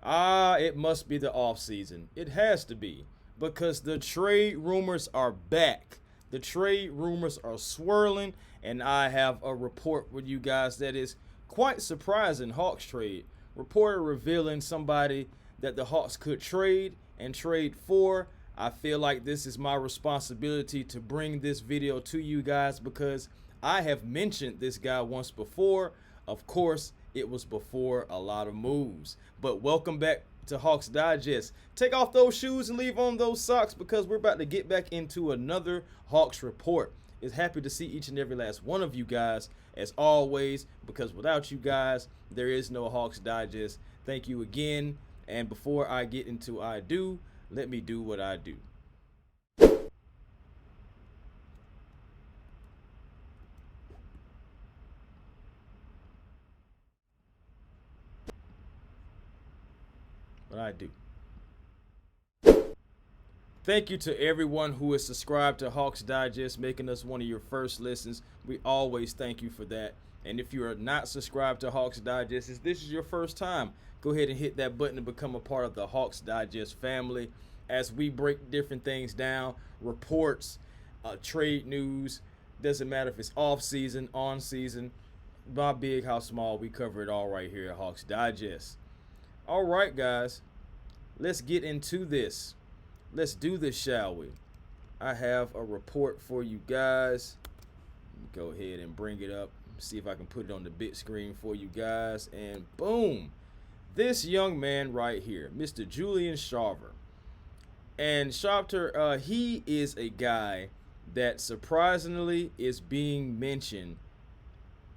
It must be the offseason. It has to be because the trade rumors are back. The trade rumors are swirling, and I have a report with you guys that is quite surprising. Hawks trade. Reporter revealing somebody that the Hawks could trade and trade for. I feel like this is my responsibility to bring this video to you guys because I have mentioned this guy once before. Of course, it was before a lot of moves. But welcome back to Hawks Digest. Take off those shoes and leave on those socks because we're about to get back into another Hawks report. It's happy to see each and every last one of you guys as always, because without you guys, there is no Hawks Digest. Thank you again. And before I get into let me do what I do. What I do. Thank you to everyone who is subscribed to Hawks Digest, making us one of your first listens. We always thank you for that. And if you are not subscribed to Hawks Digest, if this is your first time, go ahead and hit that button to become a part of the Hawks Digest family as we break different things down, reports, trade news. Doesn't matter if it's off season, on season, how big, how small, we cover it all right here at Hawks Digest. All right, guys, let's get into this. Let's do this, shall we? I have a report for you guys. Go ahead and bring it up. See if I can put it on the big screen for you guys. And boom, this young man right here, Mr. Julian Strawther. And Strawther, he is a guy that surprisingly is being mentioned,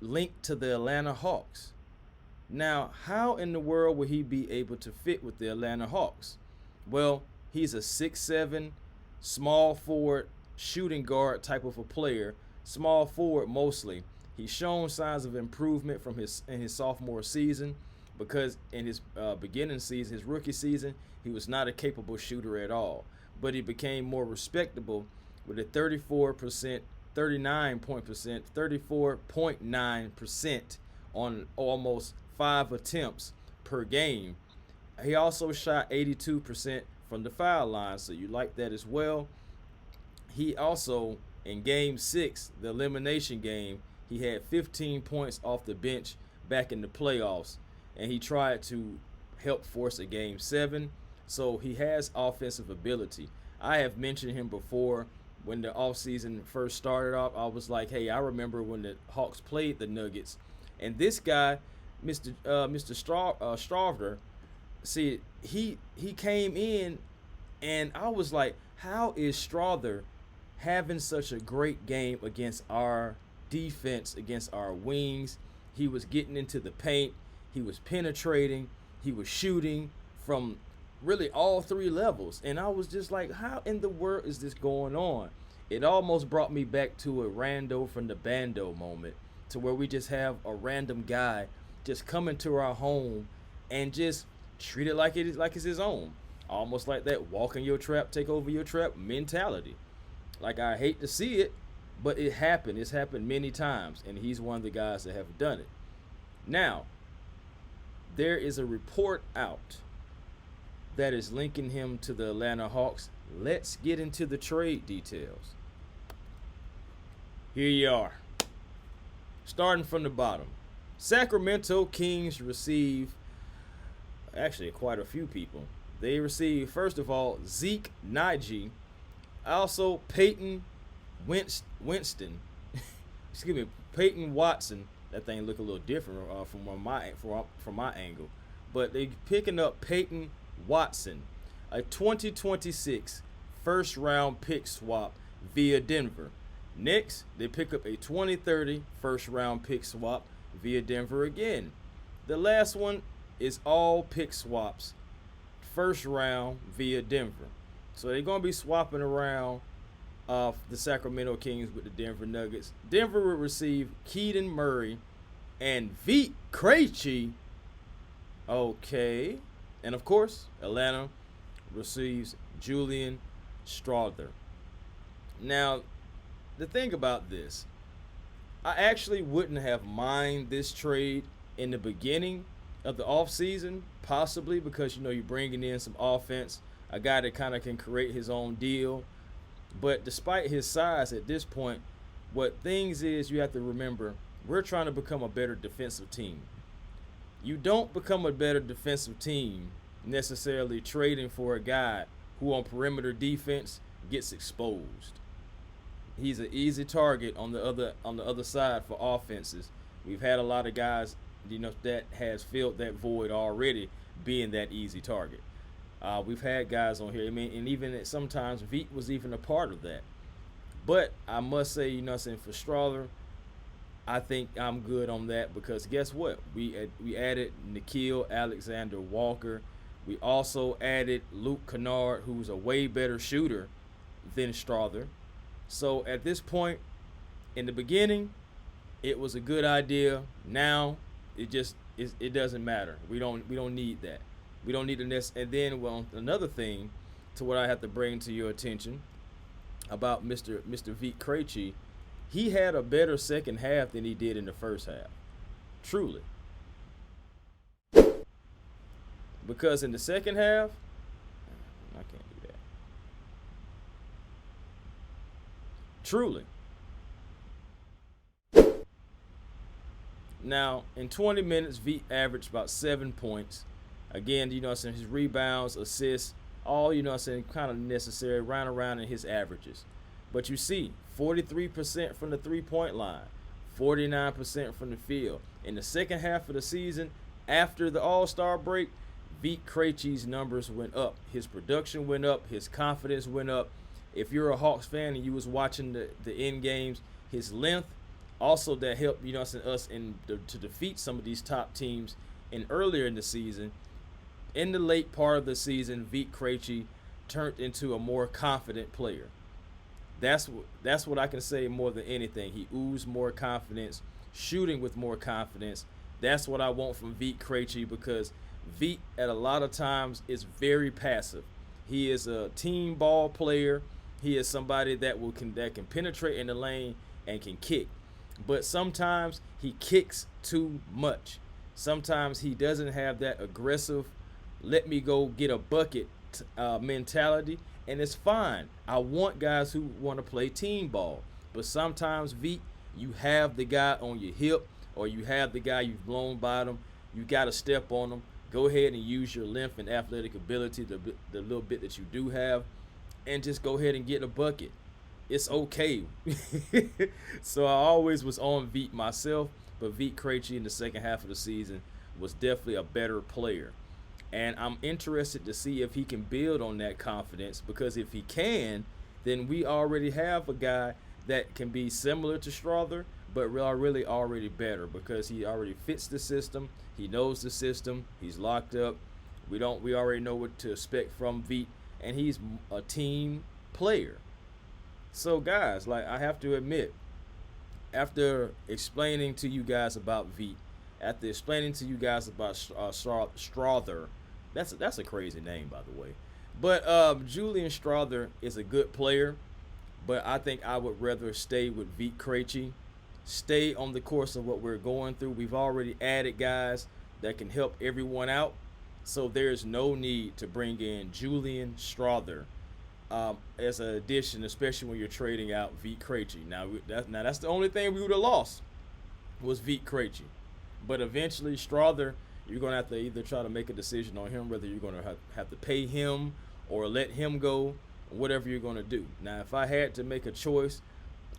linked to the Atlanta Hawks. Now, how in the world would he be able to fit with the Atlanta Hawks? Well, he's a 6'7", small forward, shooting guard type of a player, small forward mostly. He's shown signs of improvement from in his sophomore season because in his beginning season, his rookie season, he was not a capable shooter at all. But he became more respectable with a 34.9% on almost 5 attempts per game. He also shot 82% from the foul line, so you like that as well. He also, in Game 6, the elimination game, he had 15 points off the bench back in the playoffs, and he tried to help force a Game 7, so he has offensive ability. I have mentioned him before. When the offseason first started off, I was like, hey, I remember when the Hawks played the Nuggets, and this guy, Mr. Strawther, see, he came in, and I was like, how is Strawther having such a great game against our defense, against our wings? He was getting into the paint, he was penetrating, he was shooting from really all 3 levels, and I was just like, how in the world is this going on? It almost brought me back to a rando from the bando moment, to where we just have a random guy just come into our home and just treat it like it's his own. Almost like that walk in your trap, take over your trap mentality. Like, I hate to see it, but it happened. It's happened many times, and he's one of the guys that have done it. Now, there is a report out that is linking him to the Atlanta Hawks. Let's get into the trade details. Here you are. Starting from the bottom. Sacramento Kings receive, actually quite a few people. They receive, first of all, Zeke Nnaji, also Peyton Winston, excuse me, Peyton Watson. That thing look a little different from my angle, but they picking up Peyton Watson, a 2026 first round pick swap via Denver. Next, they pick up a 2030 first round pick swap via Denver again. The last one is all pick swaps, first round via Denver. So they're going to be swapping around the Sacramento Kings with the Denver Nuggets. Denver will receive Keaton Murray and Vit Krejci. Okay. And of course, Atlanta receives Julian Strawther. Now, the thing about this, I actually wouldn't have minded this trade in the beginning of the offseason? Possibly, because, you're bringing in some offense, a guy that kind of can create his own deal. But despite his size at this point, what things is you have to remember, we're trying to become a better defensive team. You don't become a better defensive team necessarily trading for a guy who on perimeter defense gets exposed. He's an easy target on the other side for offenses. We've had a lot of guys, that has filled that void already, being that easy target. We've had guys on here. I mean, and even sometimes Vit was even a part of that. But I must say, for Strawther, I think I'm good on that, because guess what? We added Nickeil Alexander-Walker. We also added Luke Kennard, who's a way better shooter than Strawther. So at this point, in the beginning, it was a good idea. Now it doesn't matter. We don't need that. We don't need the and then another thing to what I have to bring to your attention about Mr. Vit Krejci, he had a better second half than he did in the first half. Truly. Because in the second half, I can't do that. Truly. Now, in 20 minutes, Vit averaged about 7 points. Again, his rebounds, assists, all, kind of necessary, round around in his averages. But you see, 43% from the three-point line, 49% from the field. In the second half of the season, after the All-Star break, Vit Krejci's numbers went up. His production went up. His confidence went up. If you're a Hawks fan and you was watching the end games, his length, also that helped, us to defeat some of these top teams earlier in the season. In the late part of the season, Vit Krejci turned into a more confident player. That's what I can say more than anything. He oozed more confidence, shooting with more confidence. That's what I want from Vit Krejci, because Vit at a lot of times is very passive. He is a team ball player. He is somebody that can penetrate in the lane and can kick. But sometimes he kicks too much. Sometimes he doesn't have that aggressive, let me go get a bucket mentality, and it's fine. I want guys who want to play team ball. But sometimes, Vit, you have the guy on your hip, or you have the guy you've blown by them. You got to step on them. Go ahead and use your length and athletic ability, the little bit that you do have, and just go ahead and get a bucket. It's okay. So I always was on Vit myself, but Vit Krejci in the second half of the season was definitely a better player. And I'm interested to see if he can build on that confidence, because if he can, then we already have a guy that can be similar to Strawther, but really already better, because he already fits the system. He knows the system. He's locked up. We already know what to expect from Vit, and he's a team player. So guys, I have to admit, after explaining to you guys about Vit, after explaining to you guys about Strawther, that's a crazy name, by the way. But Julian Strawther is a good player, but I think I would rather stay with Vit Krejci, stay on the course of what we're going through. We've already added guys that can help everyone out, so there's no need to bring in Julian Strawther as an addition, especially when you're trading out Vit Krejci. Now that's the only thing we would have lost was Vit Krejci. But eventually, Strawther, you're going to have to either try to make a decision on him, whether you're going to have to pay him or let him go, whatever you're going to do. Now, if I had to make a choice,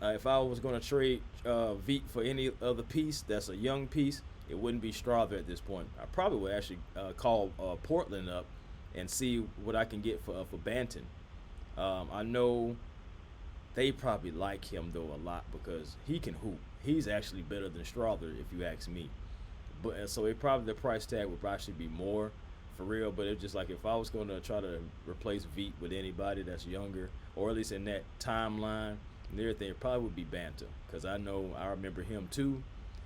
if I was going to trade Vit for any other piece that's a young piece, it wouldn't be Strawther at this point. I probably would actually call Portland up and see what I can get for Banton. I know they probably like him, though, a lot, because he can hoop. He's actually better than Strawther, if you ask me. But so the price tag would actually be more for real. But it's just like, if I was going to try to replace Vit with anybody that's younger, or at least in that timeline and everything, it probably would be Banton, because I remember him too,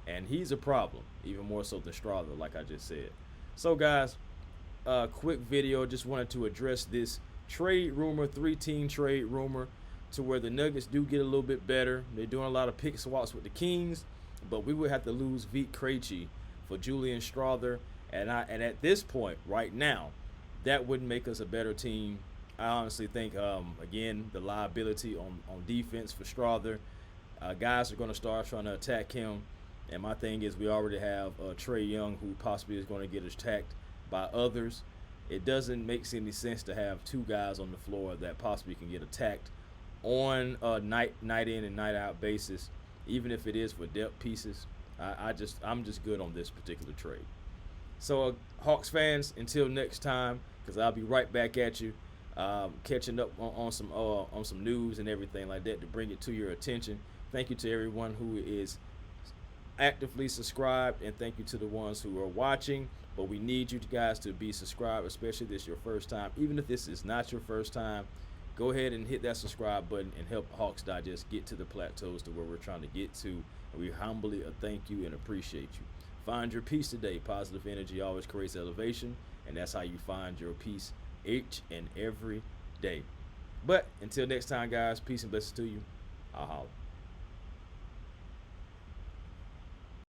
and he's a problem, even more so than Strawther, like I just said. So guys, quick video. Just wanted to address this trade rumor, 3-team trade rumor, to where the Nuggets do get a little bit better. They're doing a lot of pick swaps with the Kings, but we would have to lose Vit Krejci for Julian Strawther, And at this point, right now, that wouldn't make us a better team. I honestly think, again, the liability on defense for Strawther, guys are going to start trying to attack him. And my thing is, we already have Trae Young, who possibly is going to get attacked by others. It doesn't make any sense to have two guys on the floor that possibly can get attacked on a night in and night out basis, even if it is for depth pieces. I'm just good on this particular trade. So Hawks fans, until next time, because I'll be right back at you, catching up on some news and everything like that to bring it to your attention. Thank you to everyone who is actively subscribed, and thank you to the ones who are watching. But we need you guys to be subscribed, especially if this is your first time. Even if this is not your first time, go ahead and hit that subscribe button and help Hawks Digest get to the plateaus to where we're trying to get to. And we humbly thank you and appreciate you. Find your peace today. Positive energy always creates elevation, and that's how you find your peace each and every day. But until next time, guys, peace and blessings to you. I'll holler.